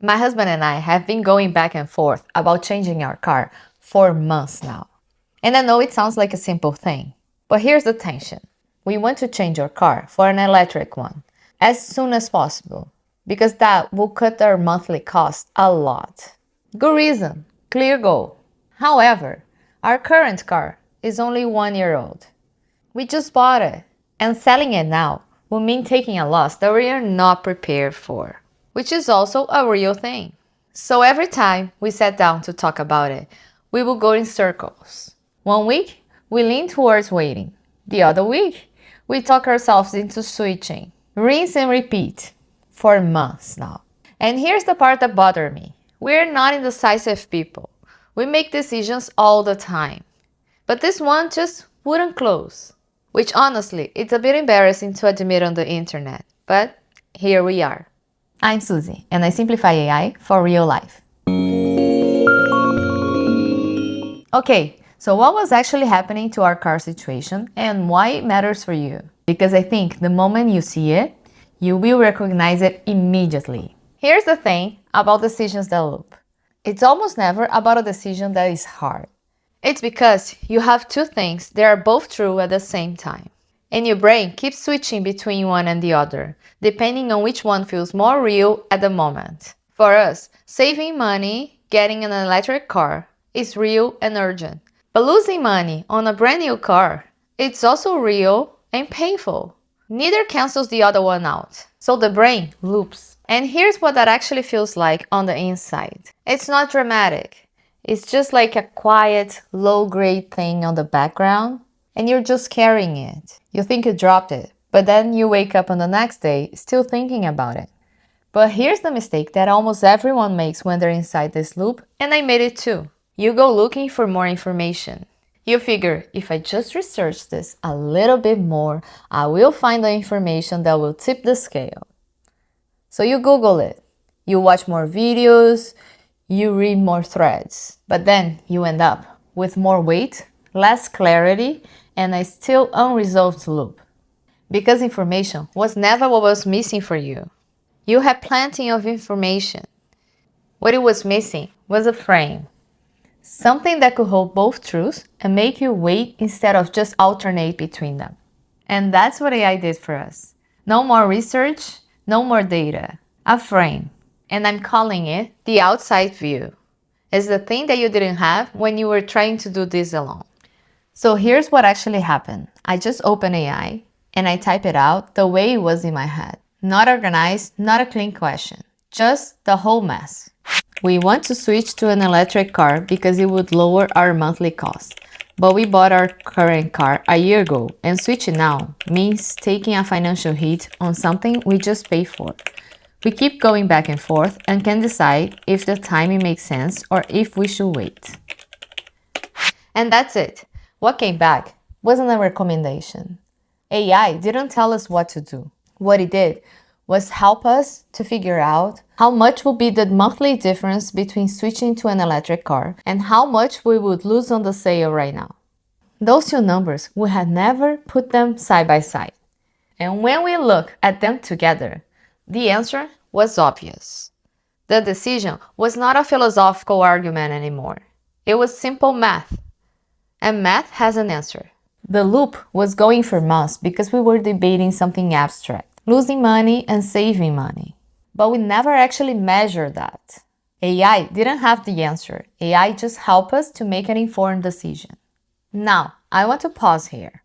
My husband and I have been going back and forth about changing our car for months now. And I know it sounds like a simple thing, but here's the tension. We want to change our car for an electric one as soon as possible because that will cut our monthly cost a lot. Good reason, clear goal. However, our current car is only 1 year old. We just bought it, and selling it now will mean taking a loss that we are not prepared for, which is also a real thing. So every time we sat down to talk about it, we will go in circles. 1 week, we lean towards waiting. The other week, we talk ourselves into switching. Rinse and repeat for months now. And here's the part that bothered me. We're not indecisive people. We make decisions all the time. But this one just wouldn't close. Which honestly, it's a bit embarrassing to admit on the internet. But here we are. I'm Suzy, and I simplify AI for real life. Okay, so what was actually happening to our car situation and why it matters for you? Because I think the moment you see it, you will recognize it immediately. Here's the thing about decisions that loop. It's almost never about a decision that is hard. It's because you have two things that are both true at the same time. And your brain keeps switching between one and the other, depending on which one feels more real at the moment. For us, saving money, getting an electric car, is real and urgent. But losing money on a brand new car, it's also real and painful. Neither cancels the other one out. So the brain loops. And here's what that actually feels like on the inside. It's not dramatic. It's just like a quiet, low-grade thing on the background, and you're just carrying it. You think you dropped it, but then you wake up on the next day still thinking about it. But here's the mistake that almost everyone makes when they're inside this loop, and I made it too. You go looking for more information. You figure, if I just research this a little bit more, I will find the information that will tip the scale. So you Google it. You watch more videos, you read more threads, but then you end up with more weight, less clarity, and a still unresolved loop. Because information was never what was missing for you. You had plenty of information. What it was missing was a frame. Something that could hold both truths and make you wait instead of just alternate between them. And that's what AI did for us. No more research, no more data. A frame. And I'm calling it the outside view. It's the thing that you didn't have when you were trying to do this alone. So here's what actually happened. I just opened AI and I type it out the way it was in my head. Not organized, not a clean question. Just the whole mess. We want to switch to an electric car because it would lower our monthly cost. But we bought our current car a year ago, and switching now means taking a financial hit on something we just paid for. We keep going back and forth and can decide if the timing makes sense or if we should wait. And that's it. What came back wasn't a recommendation. AI didn't tell us what to do. What it did was help us to figure out how much would be the monthly difference between switching to an electric car and how much we would lose on the sale right now. Those two numbers, we had never put them side by side. And when we look at them together, the answer was obvious. The decision was not a philosophical argument anymore. It was simple math. And math has an answer. The loop was going for months because we were debating something abstract, losing money and saving money. But we never actually measured that. AI didn't have the answer. AI just helped us to make an informed decision. Now, I want to pause here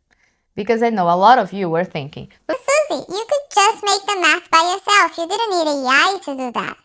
because I know a lot of you were thinking, but Suzy, you could just make the math by yourself. You didn't need AI to do that.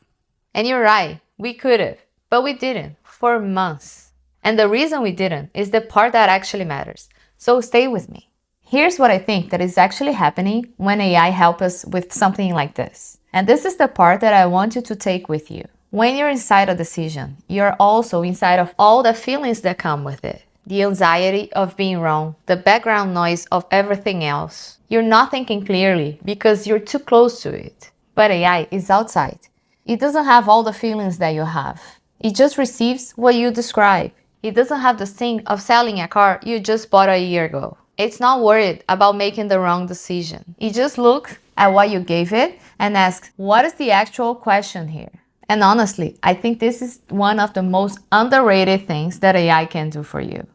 And you're right, we could have, but we didn't for months. And the reason we didn't is the part that actually matters. So stay with me. Here's what I think that is actually happening when AI helps us with something like this. And this is the part that I want you to take with you. When you're inside a decision, you're also inside of all the feelings that come with it. The anxiety of being wrong, the background noise of everything else. You're not thinking clearly because you're too close to it. But AI is outside. It doesn't have all the feelings that you have. It just receives what you describe. It doesn't have the sting of selling a car you just bought a year ago. It's not worried about making the wrong decision. It just looks at what you gave it and asks, what is the actual question here? And honestly, I think this is one of the most underrated things that AI can do for you.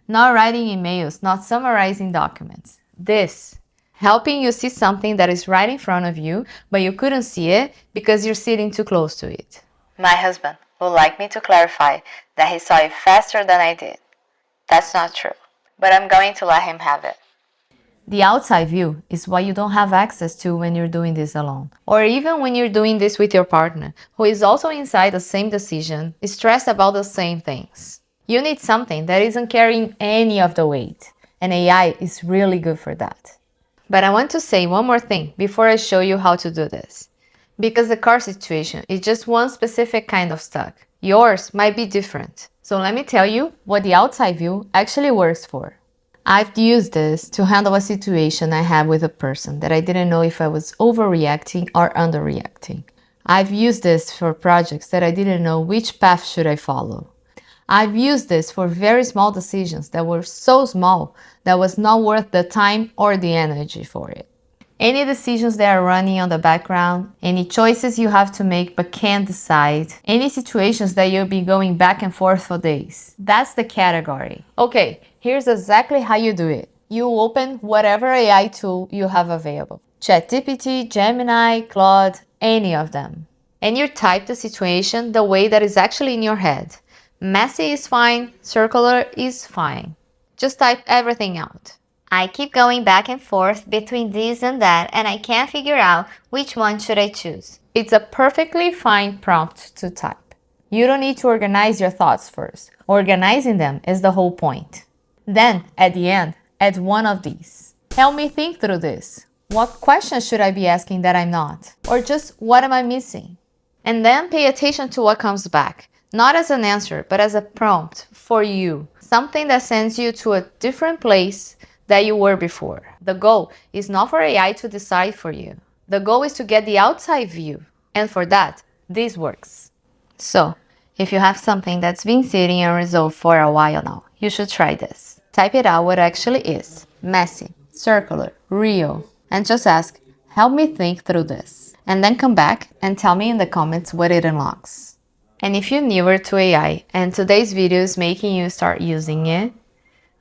Not writing emails, not summarizing documents. This, helping you see something that is right in front of you, but you couldn't see it because you're sitting too close to it. My husband would like me to clarify that he saw it faster than I did. That's not true, but I'm going to let him have it. The outside view is what you don't have access to when you're doing this alone. Or even when you're doing this with your partner, who is also inside the same decision, stressed about the same things. You need something that isn't carrying any of the weight, and AI is really good for that. But I want to say one more thing before I show you how to do this. Because the car situation is just one specific kind of stuck. Yours might be different. So let me tell you what the outside view actually works for. I've used this to handle a situation I had with a person that I didn't know if I was overreacting or underreacting. I've used this for projects that I didn't know which path should I follow. I've used this for very small decisions that were so small that was not worth the time or the energy for it. Any decisions that are running on the background, any choices you have to make but can't decide, any situations that you'll be going back and forth for days. That's the category. Okay, here's exactly how you do it. You open whatever AI tool you have available. ChatGPT, Gemini, Claude, any of them. And you type the situation the way that is actually in your head. Messy is fine, circular is fine. Just type everything out. I keep going back and forth between this and that, and I can't figure out which one should I choose. It's a perfectly fine prompt to type. You don't need to organize your thoughts first. Organizing them is the whole point. Then, at the end, add one of these. Help me think through this. What questions should I be asking that I'm not? Or just what am I missing? And then pay attention to what comes back. Not as an answer, but as a prompt for you. Something that sends you to a different place that you were before. The goal is not for AI to decide for you. The goal is to get the outside view. And for that, this works. So, if you have something that's been sitting unresolved for a while now, you should try this. Type it out what it actually is. Messy, circular, real. And just ask, help me think through this. And then come back and tell me in the comments what it unlocks. And if you're newer to AI and today's video is making you start using it,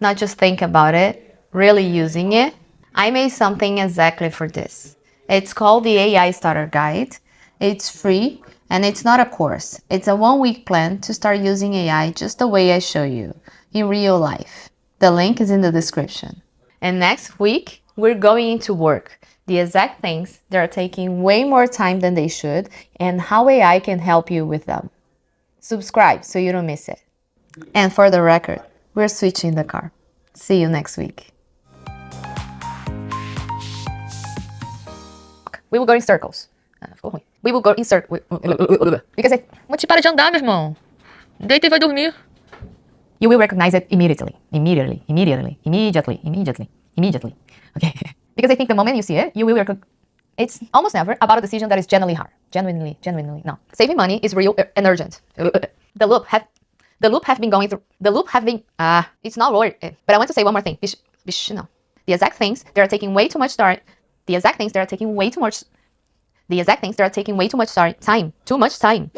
not just think about it, really using it, I made something exactly for this. It's called the AI Starter Guide. It's free and it's not a course. It's a 1-week plan to start using AI just the way I show you in real life. The link is in the description. And next week, we're going into work, the exact things that are taking way more time than they should and how AI can help you with them. Subscribe so you don't miss it. And for the record, we're switching the car. See you next week. We will go in circles. Ficou ruim. We will go in circles. Because Mas te para de andar, meu irmão. Deita e vai dormir. you will recognize it immediately. Okay. Because I think the moment you see it, you will recognize. It's almost never about a decision that is genuinely hard. Genuinely. No. Saving money is real and urgent. The loop have been. It's not word. But I want to say one more thing. No. The exact things that are taking way too much time. Too much time.